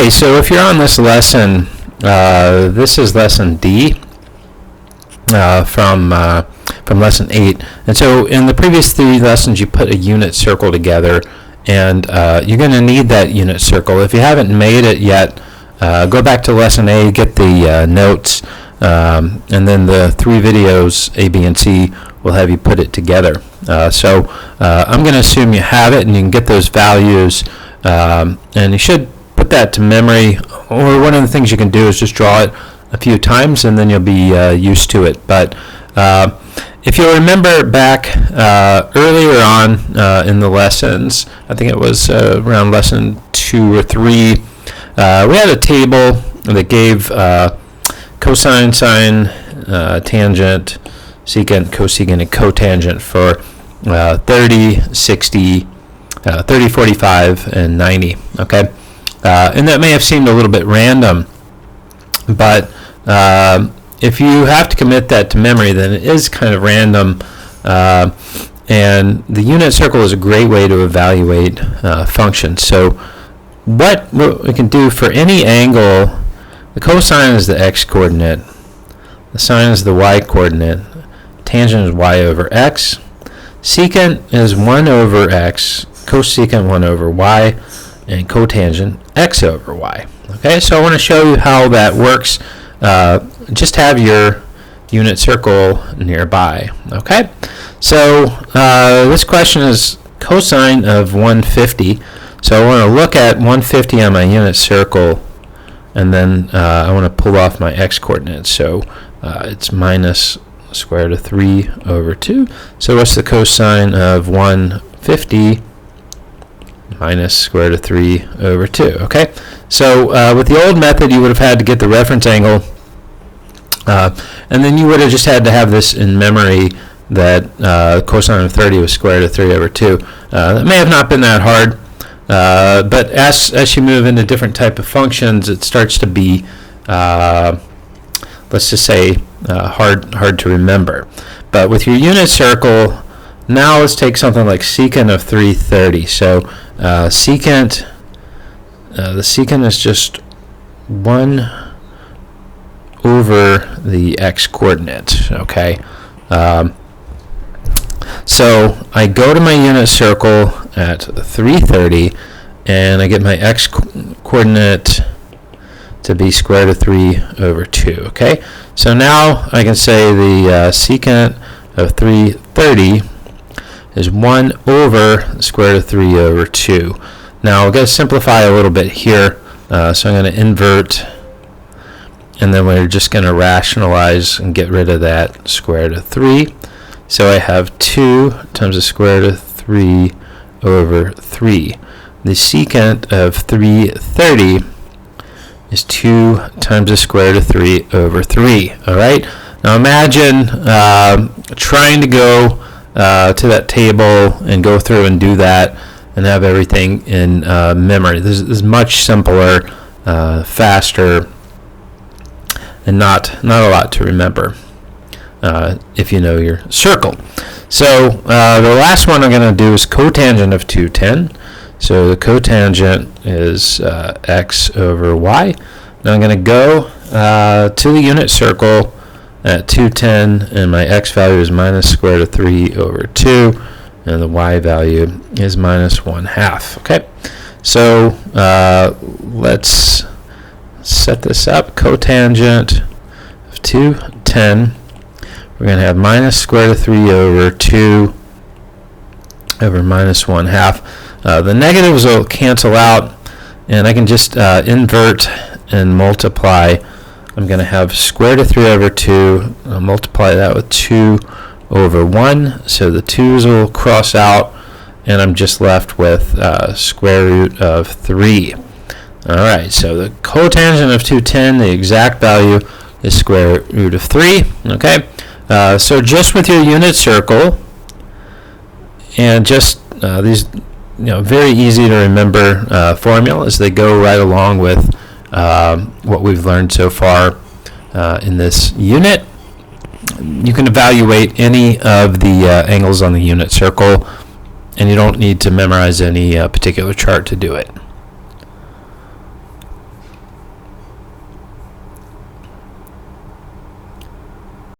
Okay, so if you're on this lesson, this is lesson D from lesson 8. And so in the previous 3 lessons, you put a unit circle together, and you're going to need that unit circle. If you haven't made it yet, go back to lesson A, get the notes, and then the 3 videos, A, B, and C, will have you put it together. So I'm going to assume you have it and you can get those values, and you should put that to memory, or one of the things you can do is just draw it a few times and then you'll be used to it. But if you'll remember back earlier on in the lessons, I think it was around lesson 2 or 3, we had a table that gave cosine, sine, tangent, secant, cosecant, and cotangent for 30, 60, 30, 45, and 90. Okay, and that may have seemed a little bit random, but if you have to commit that to memory, then it is kind of random, and the unit circle is a great way to evaluate functions. So what we can do for any angle, the cosine is the x-coordinate, the sine is the y-coordinate, tangent is y over x, secant is 1 over x, cosecant 1 over y, and cotangent x over y. Okay, so I want to show you how that works. Just have your unit circle nearby. Okay, so this question is cosine of 150. So I want to look at 150 on my unit circle, and then I want to pull off my x-coordinates. So it's minus square root of 3 over 2. So what's the cosine of 150 minus square root of 3 over 2? Okay, so with the old method, you would have had to get the reference angle, and then you would have just had to have this in memory that cosine of 30 was square root of 3 over 2. That may have not been that hard, but as you move into different type of functions, it starts to be, let's just say, hard to remember. But with your unit circle, now let's take something like secant of 330. So secant, the secant is just 1 over the x-coordinate. Okay, so I go to my unit circle at 330, and I get my x-coordinate to be square root of 3 over 2. Okay, so now I can say the secant of 330 is 1 over the square root of 3 over 2. Now we're going to simplify a little bit here, so I'm going to invert, and then we're just going to rationalize and get rid of that square root of 3. So I have 2 times the square root of 3 over 3. The secant of 330 is 2 times the square root of 3 over 3. All right. Now imagine trying to go to that table and go through and do that and have everything in memory. This is much simpler, faster, and not a lot to remember if you know your circle. So the last one I'm going to do is cotangent of 210. So the cotangent is x over y. Now I'm going to go to the unit circle at 210, and my x value is minus square root of 3 over 2, and the y value is minus 1/2. Okay, so let's set this up. Cotangent of 210, we're going to have minus square root of 3 over 2 over minus 1/2. The negatives will cancel out, and I can just invert and multiply. I'm going to have square root of 3 over 2, I'll multiply that with 2 over 1, so the 2's will cross out, and I'm just left with square root of 3. Alright, so the cotangent of 210, the exact value is square root of 3. Okay, so just with your unit circle, and just these very easy to remember formulas, they go right along with what we've learned so far in this unit. You can evaluate any of the angles on the unit circle, and you don't need to memorize any particular chart to do it.